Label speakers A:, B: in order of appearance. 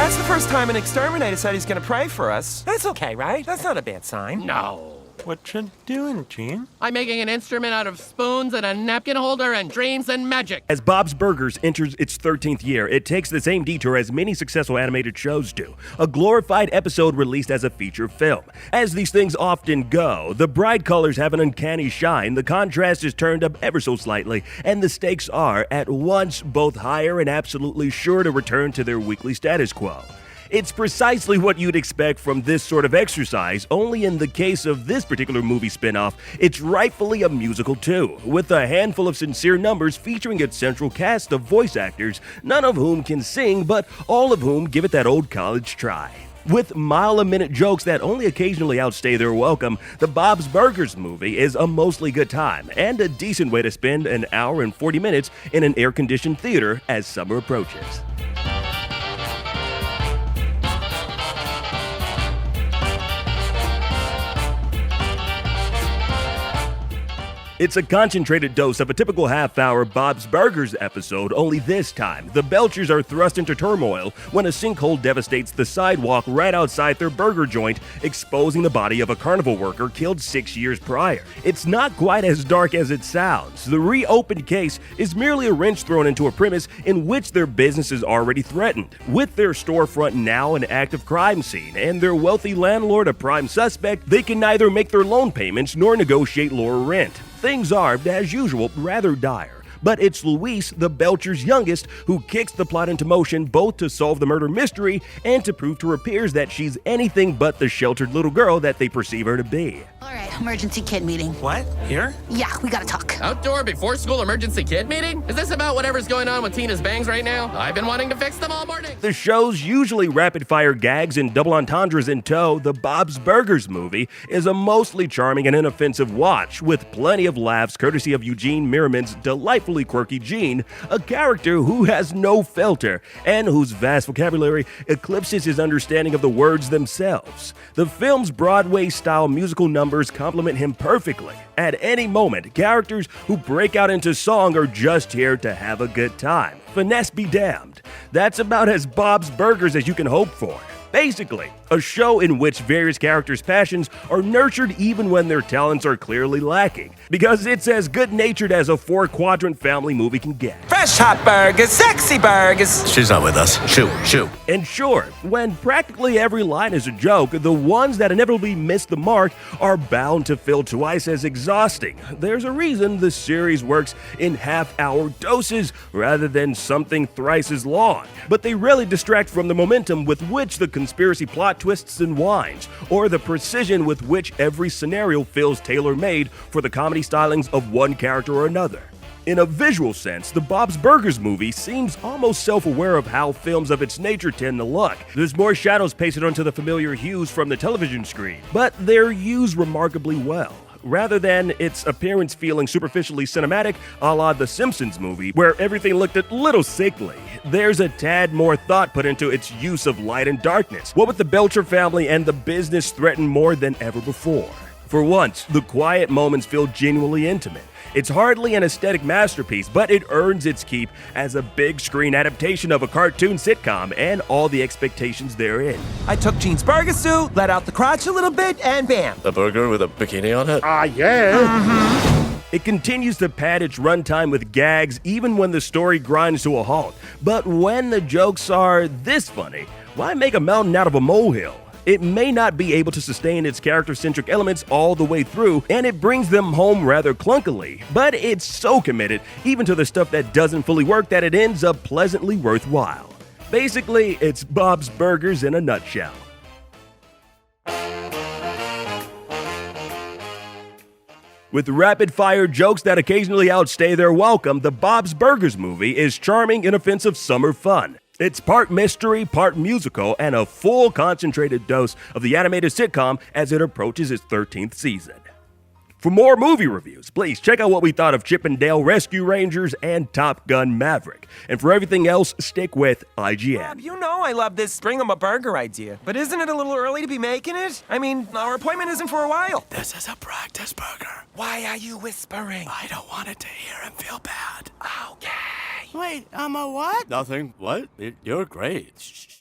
A: That's the first time an exterminator said he's gonna pray for us. That's okay, right? That's not a bad sign.
B: No.
C: What you doing, Gene?
B: I'm making an instrument out of spoons and a napkin holder and dreams and magic.
D: As Bob's Burgers enters its 13th year, it takes the same detour as many successful animated shows do. A glorified episode released as a feature film. As these things often go, the bright colors have an uncanny shine, the contrast is turned up ever so slightly, and the stakes are, at once, both higher and absolutely sure to return to their weekly status quo. It's precisely what you'd expect from this sort of exercise, only in the case of this particular movie spin-off, it's rightfully a musical too, with a handful of sincere numbers featuring its central cast of voice actors, none of whom can sing, but all of whom give it that old college try. With mile-a-minute jokes that only occasionally outstay their welcome, the Bob's Burgers movie is a mostly good time, and a decent way to spend an hour and 40 minutes in an air-conditioned theater as summer approaches. It's a concentrated dose of a typical half-hour Bob's Burgers episode, only this time, the Belchers are thrust into turmoil when a sinkhole devastates the sidewalk right outside their burger joint, exposing the body of a carnival worker killed 6 years prior. It's not quite as dark as it sounds. The reopened case is merely a wrench thrown into a premise in which their business is already threatened, with their storefront now an active crime scene, and their wealthy landlord a prime suspect. They can neither make their loan payments nor negotiate lower rent. Things are, as usual, rather dire. But it's Louise, the Belcher's youngest, who kicks the plot into motion both to solve the murder mystery and to prove to her peers that she's anything but the sheltered little girl that they perceive her to be.
E: All right, emergency kid meeting.
C: What? Here?
E: Yeah, we gotta talk.
B: Outdoor before school emergency kid meeting? Is this about whatever's going on with Tina's bangs right now? I've been wanting to fix them all morning.
D: The show's usually rapid-fire gags and double entendres in tow, the Bob's Burgers movie is a mostly charming and inoffensive watch, with plenty of laughs courtesy of Eugene Mirman's delightfully quirky Gene, a character who has no filter and whose vast vocabulary eclipses his understanding of the words themselves. The film's Broadway-style musical numbers complement him perfectly. At any moment, characters who break out into song are just here to have a good time. Finesse be damned. That's about as Bob's Burgers as you can hope for. Basically, a show in which various characters' passions are nurtured even when their talents are clearly lacking, because it's as good-natured as a 4-quadrant family movie can get.
A: Fresh hot burgers, sexy burgers.
C: She's not with us. Shoo.
D: And sure, when practically every line is a joke, the ones that inevitably miss the mark are bound to feel twice as exhausting. There's a reason the series works in half-hour doses rather than something thrice as long, but they rarely distract from the momentum with which the conspiracy plot twists and winds, or the precision with which every scenario feels tailor-made for the comedy stylings of one character or another. In a visual sense, the Bob's Burgers movie seems almost self-aware of how films of its nature tend to look. There's more shadows pasted onto the familiar hues from the television screen, but they're used remarkably well, rather than its appearance feeling superficially cinematic a la The Simpsons movie, where everything looked a little sickly. There's a tad more thought put into its use of light and darkness, what with the Belcher family and the business threatened more than ever before. For once, the quiet moments feel genuinely intimate. It's hardly an aesthetic masterpiece, but it earns its keep as a big screen adaptation of a cartoon sitcom and all the expectations therein.
A: I took Gene's burger suit, let out the crotch a little bit, and bam.
C: The burger with a bikini on it?
F: Ah, yeah.
D: It continues to pad its runtime with gags even when the story grinds to a halt. But when the jokes are this funny, why make a mountain out of a molehill? It may not be able to sustain its character-centric elements all the way through, and it brings them home rather clunkily, but it's so committed, even to the stuff that doesn't fully work, that it ends up pleasantly worthwhile. Basically, it's Bob's Burgers in a nutshell. With rapid-fire jokes that occasionally outstay their welcome, the Bob's Burgers movie is charming, inoffensive summer fun. It's part mystery, part musical, and a full concentrated dose of the animated sitcom as it approaches its 13th season. For more movie reviews, please check out what we thought of Chip and Dale Rescue Rangers and Top Gun Maverick. And for everything else, stick with IGN.
A: Bob, you know I love this bring 'em a burger idea, but isn't it a little early to be making it? I mean, our appointment isn't for a while.
C: This is a practice burger.
A: Why are you whispering?
C: I don't want it to hear him feel bad.
A: Okay.
G: Wait, a what?
C: Nothing. What? You're great. Shh.